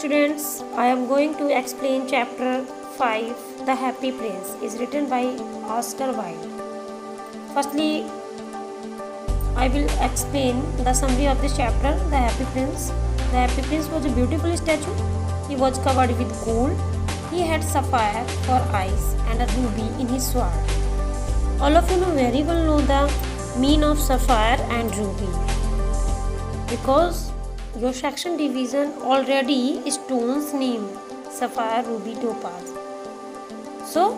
students, I am going to explain chapter 5, The Happy Prince, is written by Oscar Wilde. Firstly, I will explain the summary of this chapter, The Happy Prince. The Happy Prince was a beautiful statue. He was covered with gold. He had sapphire for eyes and a ruby in his sword. All of you very well know the meaning of sapphire and ruby, because your section division already stones name sapphire, ruby, topaz. So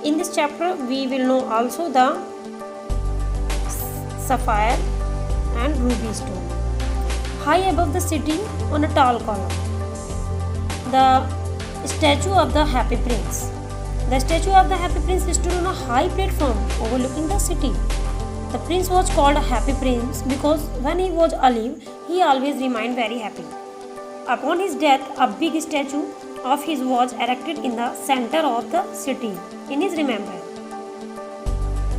in this chapter we will know also the sapphire and ruby stone. High above the city on a tall column, the statue of the Happy Prince. The statue of the Happy Prince stood on a high platform overlooking the city. The prince was called a Happy Prince because when he was alive, he always remained very happy. Upon his death, a big statue of his was erected in the center of the city in his remembrance.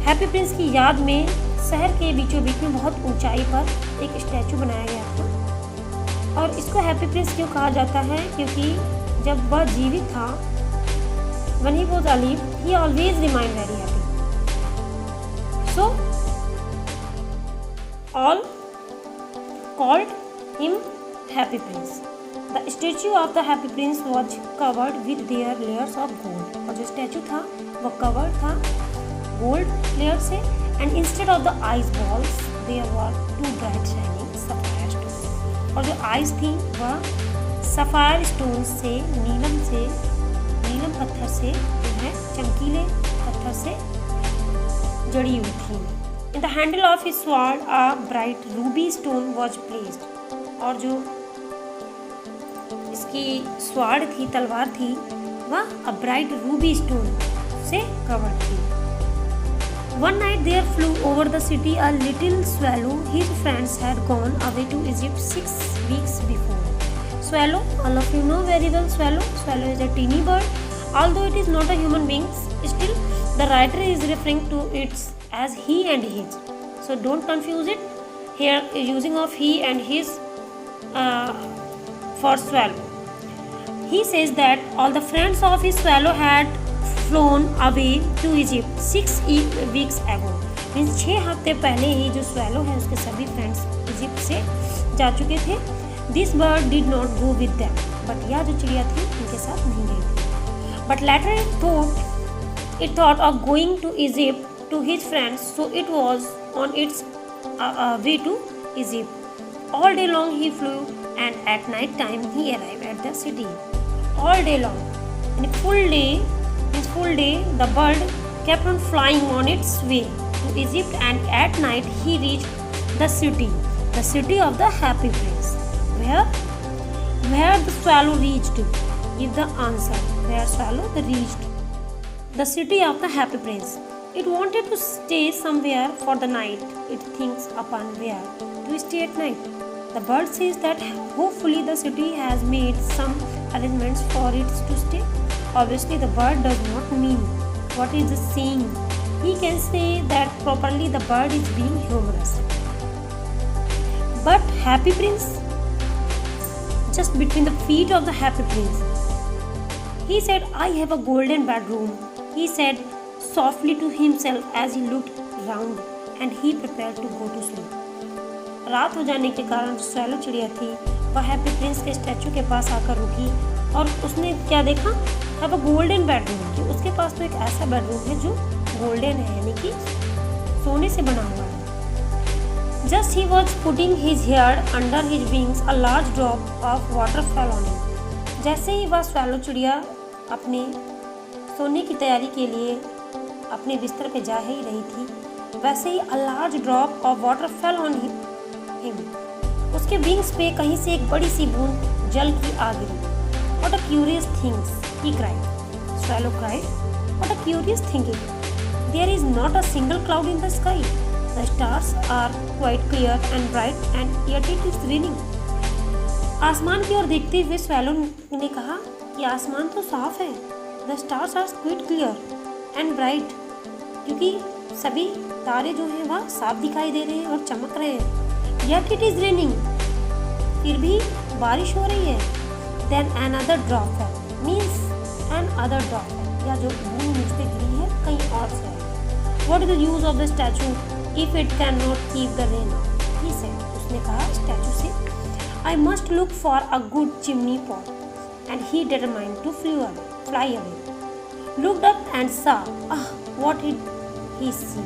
Happy Prince की याद में शहर के बीचों बीच में बहुत ऊंचाई पर एक स्टैचू बनाया गया था। और इसको हैप्पी प्रिंस क्यों कहा जाता है? क्योंकि जब वह जीवित था, when he was alive, he always remained very happy. So all called him Happy Prince. The statue of the Happy Prince was covered with their layers of gold. और जो स्टैचू था वो कवर्ड था गोल्ड लेयर से, and instead of the eyes balls there were two bright shining sapphire stones. और जो eyes थी वह sapphire stones से नीलम पत्थर से जो है चमकीले पत्थर से जड़ी हुई थी. In the handle of his sword a bright ruby stone was placed. और जो इसकी स्वॉर्ड थी, तलवार थी, वह a bright ruby stone से कवर्ड थी. One night there flew over the city a little swallow. His friends had gone away to Egypt 6 weeks before. Swallow, all of you know very well swallow. Swallow is a teeny bird. Although it is not a human being, still the writer is referring to it as he and his. So don't confuse it. Here using of he and his for swallow. He says that all the friends of his swallow had flown away to Egypt 6 weeks ago. Means 6 हफ्ते पहले ही जो swallow है उसके सभी friends Egypt से जा चुके थे. This bird did not go with them. But यह जो चिड़िया थी उनके साथ नहीं गई थी. But later it thought of going to Egypt to his friends, so it was on its way to Egypt. All day long he flew, and at night time he arrived at the city. All day long, in full day, the bird kept on flying on its way to Egypt, and at night he reached the city of the Happy Prince. Where the swallow reached? Give the answer. Where swallow reached? The city of the Happy Prince. It wanted to stay somewhere for the night. It thinks upon where to stay at night. The bird says that hopefully the city has made some arrangements for it to stay. Obviously the bird does not mean what is the saying. He can say that properly the bird is being humorous. But Happy Prince, just between the feet of the Happy Prince, he said, I have a golden bedroom. He said softly to himself as he looked round, and he prepared to go to sleep. रात हो जाने के कारण जो swallow चिड़िया थी वह happy Prince के स्टैचू के पास आकर रुकी और उसने क्या देखा? अब गोल्डन बेडरूम, कि उसके पास तो एक ऐसा बेडरूम है जो गोल्डन है, यानी कि सोने से बना हुआ है. Just he was putting his head under his wings, a large drop of water fell on him. जैसे ही वह स्वैलो चिड़िया अपने सोने की तैयारी के लिए अपने बिस्तर पे जा ही रही थी, वैसे ही a large drop of water fell on him. उसके विंग्स पे कहीं से एक बड़ी सी बूंद जल की आ गिरी. What a curious things, he cried. Swallow cried. What a curious thinking. There is not a single cloud in the sky. The stars are quite clear and bright, and yet it is raining. आसमान की ओर देखते हुए swallow ने कहा कि आसमान तो साफ है. The stars are quite clear and bright. क्योंकि सभी तारे जो हैं वह साफ दिखाई दे रहे हैं और चमक रहे हैं. Yet it is raining. फिर भी बारिश हो रही है. देन अनदर ड्रॉप है, मीन्स एन अदर ड्रॉप है, या जो बूंद मुझ पे गिरी है कहीं और से है। What is the use of the statue if it can not keep the rain out, he said, उसने कहा स्टैचू से, I must look for a good chimney pot, and he determined to fly away, looked up and saw, what did he see,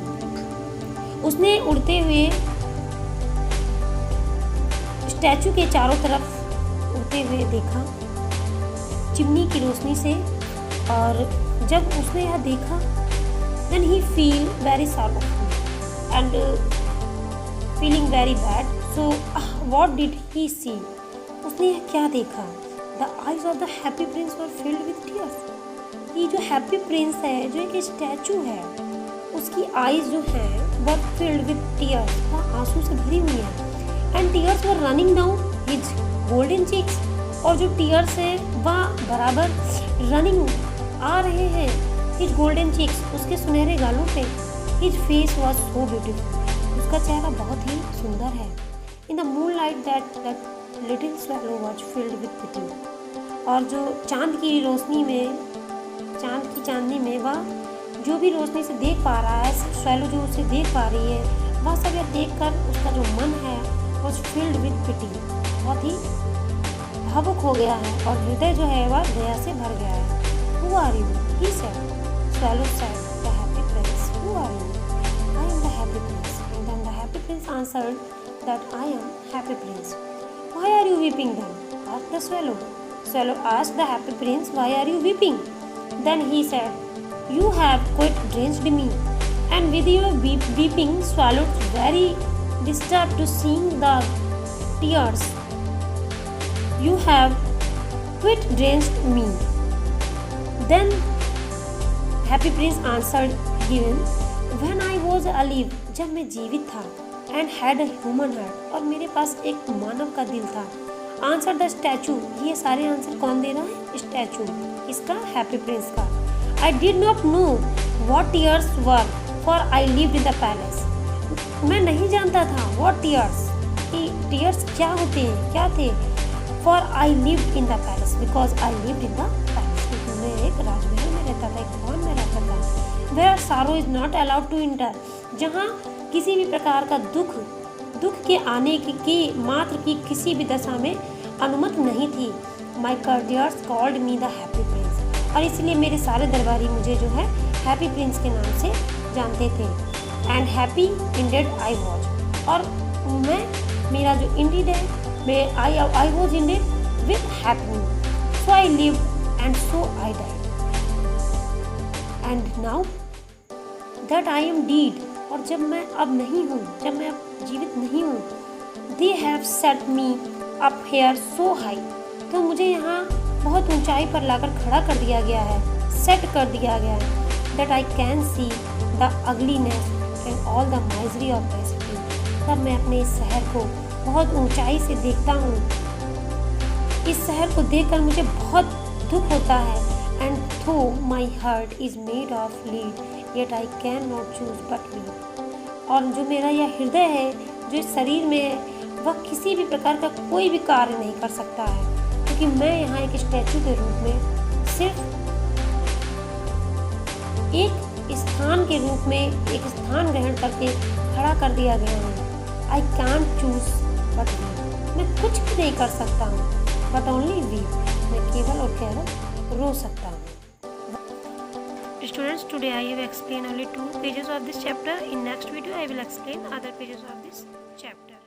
उसने उड़ते हुए statue के चारों तरफ उड़ते हुए देखा चिमनी की रोशनी से, और जब उसने यह देखा then he feel very sorrowful and feeling very bad, so what did he see, उसने यह क्या देखा, the eyes of the happy prince were filled with tears, ये जो हैप्पी प्रिंस है, जो एक स्टैचू है, उसकी आईज जो है वर फिल्ड विथ टीयर्स, वह आंसू से भरी हुई है, and tears were running down his golden cheeks, और जो टीयर्स है वह बराबर रनिंग आ रहे हैं हिज गोल्डन चीक्स, उसके सुनहरे गालों पे, his face was so beautiful, उसका चेहरा बहुत ही सुंदर है, in the moon light that little swallow was filled with pity, और जो चांद की रोशनी में, चांद की चांदनी में वह जो भी रोशनी से देख पा रहा है, स्वेलो जो उसे देख पा रही है, वह सब यह देख कर उसका जो मन है वॉज फिल्ड विथ पिटी, बहुत ही भावुक हो गया है, और हृदय जो है वह दया से भर गया है। Who are you? He said. Swallow said, the happy prince. Who are you? I am the happy prince. And then the happy prince answered that I am happy prince. Why are you weeping then? Asked the swallow. Swallow asked the happy prince, why are you weeping? Then he said, you have quite drenched me, and with your weeping swallowed very disturbed to seeing the tears. You have quite drenched me. Then happy prince answered, given when I was alive, जब मैं जीवित था, and had a human heart, और मेरे पास एक मानव का दिल था, answer the statue, ये सारे आंसर कौन दे रहा है, स्टैचू, इसका हैप्पी प्रिंस का, I did not know what tears were, for I lived in the palace, मैं नहीं जानता था what tears, कि tears क्या होते हैं, क्या थे, for I lived in the palace, because I lived in the palace, मैं एक राजमहल में रहता था, एक भवन में रहता था, where sorrow is not allowed to enter, जहाँ किसी भी प्रकार का दुख के आने की मात्र की किसी भी दशा में अनुमति नहीं थी। My courtiers called me the happy prince, और इसलिए मेरे सारे दरबारी मुझे जो है हैप्पी प्रिंस के नाम से जानते थे। And happy indeed I was, और मेरा जो indeed है, I was indeed with happy, so I lived and so I died, and now that I am dead, और जब मैं अब नहीं हूँ, जब मैं अब जीवित नहीं हूँ, they have set me up here so high, तो मुझे यहाँ बहुत ऊंचाई पर लाकर खड़ा कर दिया गया है, सेट कर दिया गया है, that I can see the ugliness and all the misery of the city, तब मैं अपने इस शहर को बहुत ऊंचाई से देखता हूँ, इस शहर को देखकर मुझे बहुत दुख होता है, and though my heart is made of lead, yet I cannot choose but weep, और जो मेरा यह हृदय है, जो इस शरीर में है, वह किसी भी प्रकार का कोई भी कार्य नहीं कर सकता है, क्योंकि मैं यहाँ एक स्टैचू के रूप में सिर्फ एक स्थान के रूप में एक स्थान ग्रहण करके खड़ा कर दिया गया हूँ। I can't choose but weep, मैं कुछ भी नहीं कर सकता हूँ, but only weep, मैं केवल और केवल रो सकता हूँ। Students, today I have explained only 2 pages of this chapter. In next video I will explain other pages of this chapter.